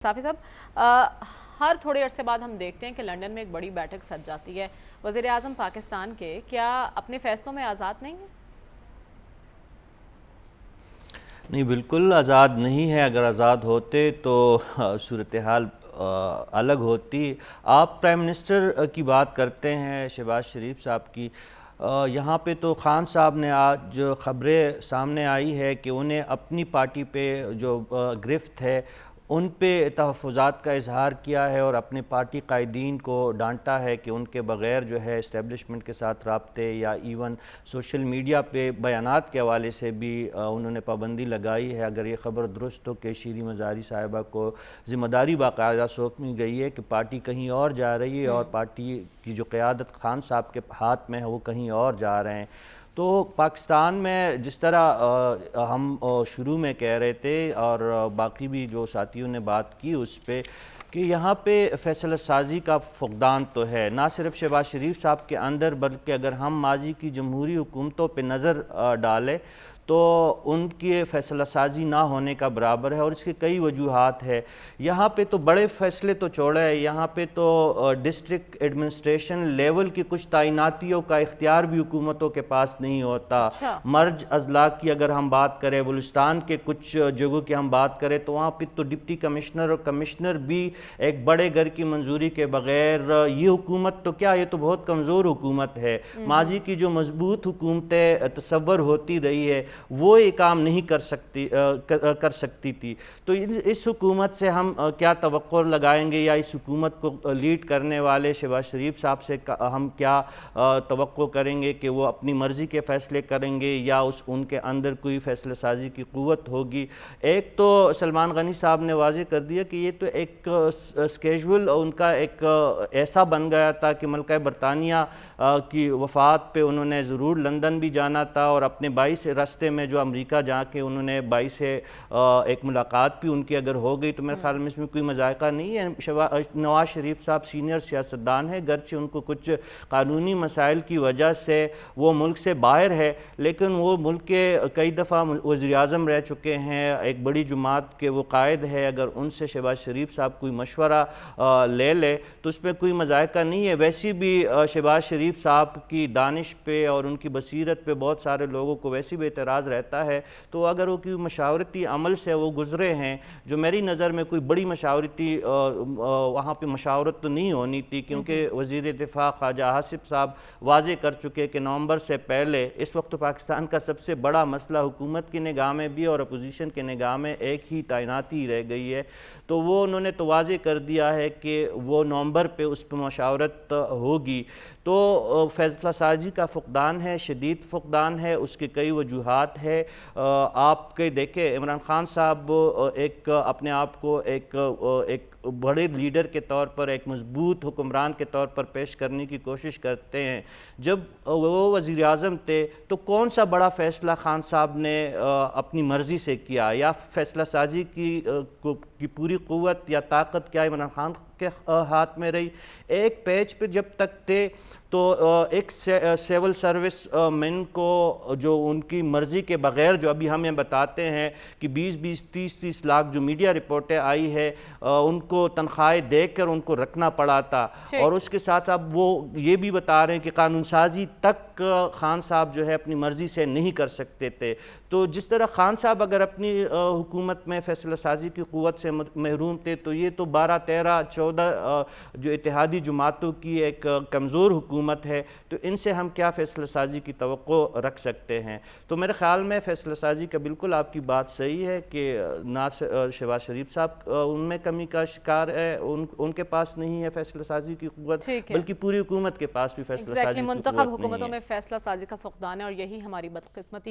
صافی صاحب، ہر تھوڑے عرصے بعد ہم دیکھتے ہیں کہ لنڈن میں ایک بڑی بیٹھک سج جاتی ہے۔ وزیر اعظم پاکستان کے کیا اپنے فیصلوں میں آزاد نہیں ہیں؟ نہیں، بالکل آزاد نہیں ہے۔ اگر آزاد ہوتے تو صورتحال الگ ہوتی۔ آپ پرائم منسٹر کی بات کرتے ہیں، شہباز شریف صاحب کی۔ یہاں پہ تو خان صاحب نے آج خبریں سامنے آئی ہے کہ انہیں اپنی پارٹی پہ جو گرفت ہے ان پہ تحفظات کا اظہار کیا ہے اور اپنے پارٹی قائدین کو ڈانٹا ہے کہ ان کے بغیر جو ہے اسٹیبلشمنٹ کے ساتھ رابطے یا ایون سوشل میڈیا پہ بیانات کے حوالے سے بھی انہوں نے پابندی لگائی ہے۔ اگر یہ خبر درست ہو کہ شیریں مزاری صاحبہ کو ذمہ داری باقاعدہ سونپی گئی ہے کہ پارٹی کہیں اور جا رہی ہے اور پارٹی کی جو قیادت خان صاحب کے ہاتھ میں ہے وہ کہیں اور جا رہے ہیں۔ تو پاکستان میں جس طرح ہم شروع میں کہہ رہے تھے اور باقی بھی جو ساتھیوں نے بات کی اس پہ کہ یہاں پہ فیصلہ سازی کا فقدان تو ہے، نہ صرف شہباز شریف صاحب کے اندر بلکہ اگر ہم ماضی کی جمہوری حکومتوں پہ نظر ڈالیں تو ان کی فیصلہ سازی نہ ہونے کا برابر ہے اور اس کے کئی وجوہات ہے۔ یہاں پہ تو بڑے فیصلے تو چھوڑے ہیں، یہاں پہ تو ڈسٹرکٹ ایڈمنسٹریشن لیول کی کچھ تعیناتیوں کا اختیار بھی حکومتوں کے پاس نہیں ہوتا۔ مرج اضلاع کی اگر ہم بات کریں، بلوچستان کے کچھ جگہوں کی ہم بات کریں تو وہاں پہ تو ڈپٹی کمشنر اور کمشنر بھی ایک بڑے گھر کی منظوری کے بغیر، یہ حکومت تو کیا، یہ تو بہت کمزور حکومت ہے۔ ماضی کی جو مضبوط حکومتیں تصور ہوتی رہی ہے وہ یہ کام نہیں کر سکتی تھی۔ تو اس حکومت سے ہم کیا توقع لگائیں گے یا اس حکومت کو لیڈ کرنے والے شہباز شریف صاحب سے ہم کیا توقع کریں گے کہ وہ اپنی مرضی کے فیصلے کریں گے یا ان کے اندر کوئی فیصلہ سازی کی قوت ہوگی؟ ایک تو سلمان غنی صاحب نے واضح کر دیا کہ یہ تو ایک اسکیجول ان کا ایک ایسا بن گیا تھا کہ ملکہ برطانیہ کی وفات پہ انہوں نے ضرور لندن بھی جانا تھا اور اپنے بھائی سے راستے میں جو امریکہ جا کے انہوں نے بھائی سے ایک ملاقات بھی ان کی اگر ہو گئی تو میرے خیال میں اس میں کوئی مذائقہ نہیں ہے۔ نواز شریف صاحب سینئر سیاستدان ہیں، گرچہ ان کو کچھ قانونی مسائل کی وجہ سے وہ ملک سے باہر ہے لیکن وہ ملک کے کئی دفعہ وزیر اعظم رہ چکے ہیں، ایک بڑی جماعت کے وہ قائد ہے۔ اگر ان سے شہباز شریف صاحب کوئی مشورہ لے لے تو اس پہ کوئی مذائقہ نہیں ہے۔ ویسی بھی شہباز شریف صاحب کی دانش پہ اور ان کی بصیرت پہ بہت سارے لوگوں کو ویسی بھی اعتراض رہتا ہے، تو اگر وہ کوئی مشاورتی عمل سے وہ گزرے ہیں، جو میری نظر میں کوئی بڑی مشاورتی وہاں پہ مشاورت تو نہیں ہونی تھی کیونکہ وزیر دفاع خواجہ حاسب صاحب واضح کر چکے کہ نومبر سے پہلے اس وقت پاکستان کا سب سے بڑا مسئلہ حکومت کی نگاہ میں بھی اور اپوزیشن کی نگاہ میں ایک ہی تعیناتی رہ گئی ہے، تو وہ انہوں نے تو واضح کر دیا ہے کہ وہ نومبر پہ اس پہ مشاورت ہوگی۔ تو فیصلہ سازی کا فقدان ہے، شدید فقدان ہے، اس کے کئی وجوہات ہے۔ آپ کے دیکھیں عمران خان صاحب ایک اپنے آپ کو ایک بڑے لیڈر کے طور پر، ایک مضبوط حکمران کے طور پر پیش کرنے کی کوشش کرتے ہیں۔ جب وہ وزیر اعظم تھے تو کون سا بڑا فیصلہ خان صاحب نے اپنی مرضی سے کیا یا فیصلہ سازی کی پوری قوت یا طاقت کیا عمران خان کے ہاتھ میں رہی؟ ایک پیج پہ جب تک تھے تو ایک سیول سروس مین کو جو ان کی مرضی کے بغیر جو ابھی ہمیں بتاتے ہیں کہ 20-30 لاکھ جو میڈیا رپورٹیں آئی ہے ان کو تنخواہیں دے کر ان کو رکھنا پڑا تھا، اور اس کے ساتھ اب وہ یہ بھی بتا رہے ہیں کہ قانون سازی تک خان صاحب جو ہے اپنی مرضی سے نہیں کر سکتے تھے۔ تو جس طرح خان صاحب اگر اپنی حکومت میں فیصلہ سازی کی قوت سے محروم تھے تو یہ تو 12-13-14 جو اتحادی جماعتوں کی ایک کمزور حکومت ہے، تو ان سے ہم کیا فیصلہ سازی کی توقع رکھ سکتے ہیں؟ تو میرے خیال میں فیصلہ سازی کا بالکل آپ کی بات صحیح ہے کہ نہ شہباز شریف صاحب ان میں کمی کا شکار ہے، ان کے پاس نہیں ہے فیصلہ سازی کی قوت، بلکہ پوری حکومت کے پاس بھی فیصلہ سازی کی قوت نہیں ہے۔ منتخب حکومتوں میں فیصلہ سازی کا فقدان ہے اور یہی ہماری بدقسمتی